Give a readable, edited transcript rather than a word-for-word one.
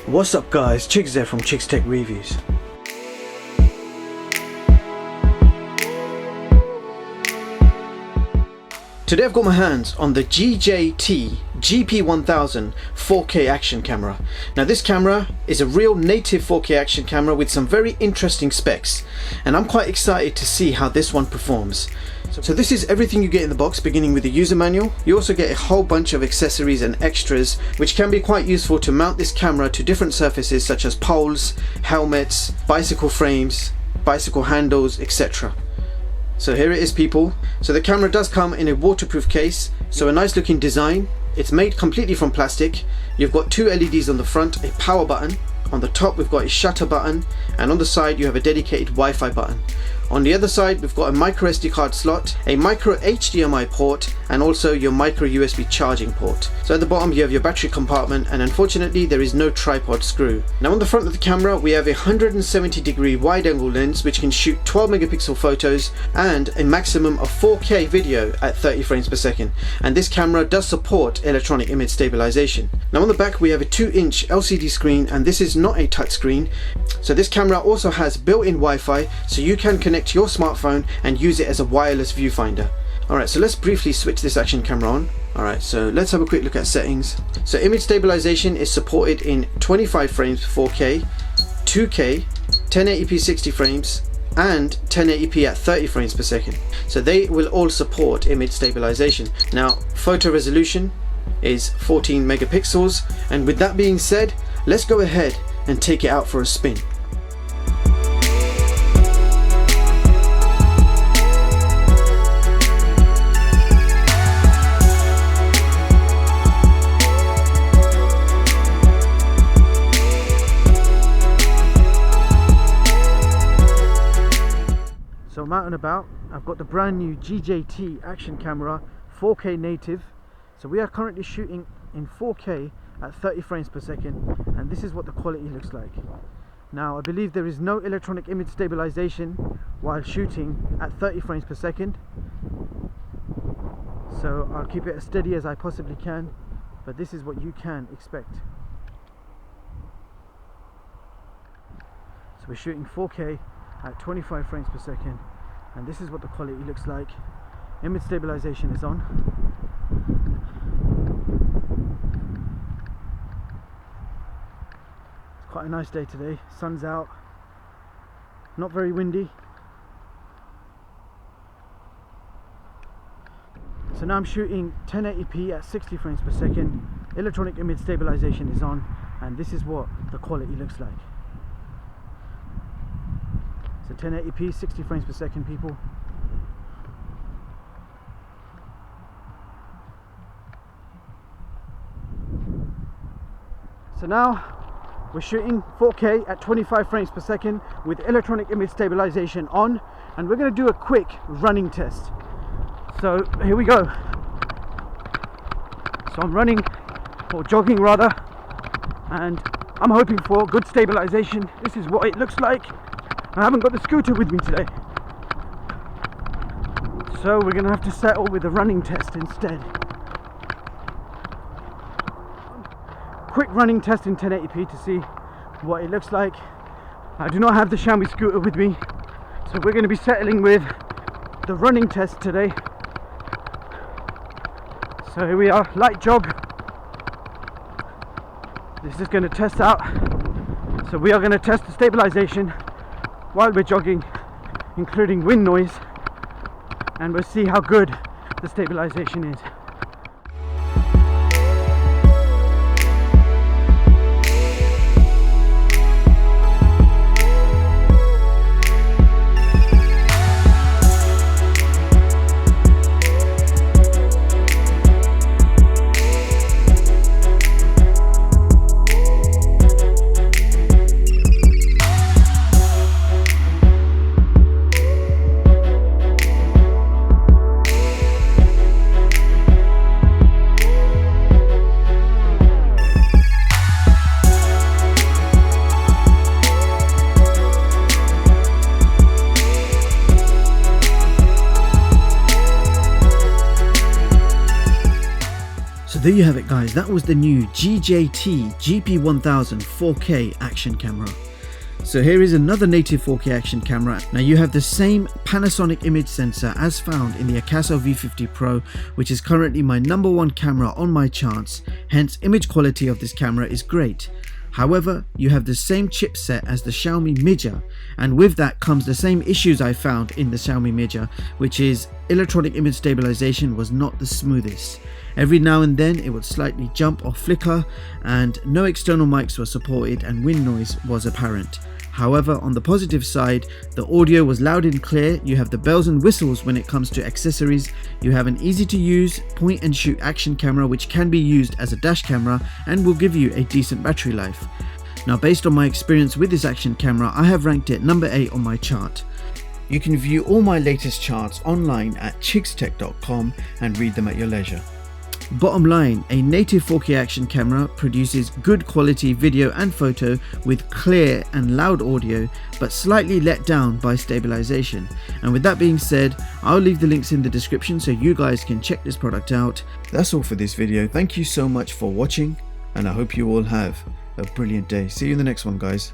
What's up guys, Chipset from Chipset Reviews. Today I've got my hands on the GJT GP1000 4K action camera. Now this camera is a real native 4K action camera with some very interesting specs, and I'm quite excited to see how this one performs. So this is everything you get in the box, beginning with the user manual. You also get a whole bunch of accessories and extras which can be quite useful to mount this camera to different surfaces such as poles, helmets, bicycle frames, bicycle handles, etc. So here it is, people. So the camera does come in a waterproof case, so a nice looking design. It's made completely from plastic. You've got two LEDs on the front, a power button. On the top we've got a shutter button, and on the side you have a dedicated Wi-Fi button. On the other side we've got a microSD card slot, a micro HDMI port, and also your micro USB charging port. So at the bottom you have your battery compartment, and unfortunately there is no tripod screw. Now on the front of the camera we have a 170-degree wide angle lens which can shoot 12 megapixel photos and a maximum of 4K video at 30 frames per second. And this camera does support electronic image stabilization. Now on the back we have a 2-inch LCD screen, and this is not a touch screen. So this camera also has built-in Wi-Fi, so you can connect your smartphone and use it as a wireless viewfinder. Alright, so let's briefly switch this action camera on. Alright, so let's have a quick look at settings. So image stabilization is supported in 25 frames 4K, 2K, 1080p 60 frames, and 1080p at 30 frames per second. So they will all support image stabilization. Now, photo resolution is 14 megapixels, and with that being said, let's go ahead and take it out for a spin. So I'm out and about. I've got the brand new GJT action camera, 4K native. So we are currently shooting in 4K at 30 frames per second, and this is what the quality looks like. Now I believe there is no electronic image stabilization while shooting at 30 frames per second. So I'll keep it as steady as I possibly can, but this is what you can expect. So we're shooting 4K at 25 frames per second, and this is what the quality looks like. Image stabilization is on. It's quite a nice day today, sun's out, not very windy. So now I'm shooting 1080p at 60 frames per second. Electronic image stabilization is on, and this is what the quality looks like. So 1080p, 60 frames per second, people. So now we're shooting 4K at 25 frames per second with electronic image stabilization on, and we're going to do a quick running test. So here we go. So I'm running, or jogging rather, and I'm hoping for good stabilization. This is what it looks like. I haven't got the scooter with me today, so we're going to have to settle with a running test instead. Quick running test in 1080p to see what it looks like. I do not have the Xiaomi scooter with me, so we're going to be settling with the running test today. So here we are, light jog. This is going to test out. So we are going to test the stabilization while we're jogging, including wind noise, and we'll see how good the stabilization is. There you have it guys, that was the new GJT GP1000 4K action camera. So here is another native 4K action camera. Now you have the same Panasonic image sensor as found in the Akaso V50 Pro, which is currently my #1 camera on my charts, hence image quality of this camera is great. However, you have the same chipset as the Xiaomi Mijia, and with that comes the same issues I found in the Xiaomi Mijia, which is electronic image stabilization was not the smoothest. Every now and then it would slightly jump or flicker, and no external mics were supported and wind noise was apparent. However, on the positive side, the audio was loud and clear, you have the bells and whistles when it comes to accessories, you have an easy to use point and shoot action camera which can be used as a dash camera and will give you a decent battery life. Now based on my experience with this action camera, I have ranked it number 8 on my chart. You can view all my latest charts online at chipset.com and read them at your leisure. Bottom line, a native 4K action camera produces good quality video and photo with clear and loud audio, but slightly let down by stabilization. And with that being said, I'll leave the links in the description so you guys can check this product out. That's all for this video. Thank you so much for watching, and I hope you all have a brilliant day. See you in the next one, guys.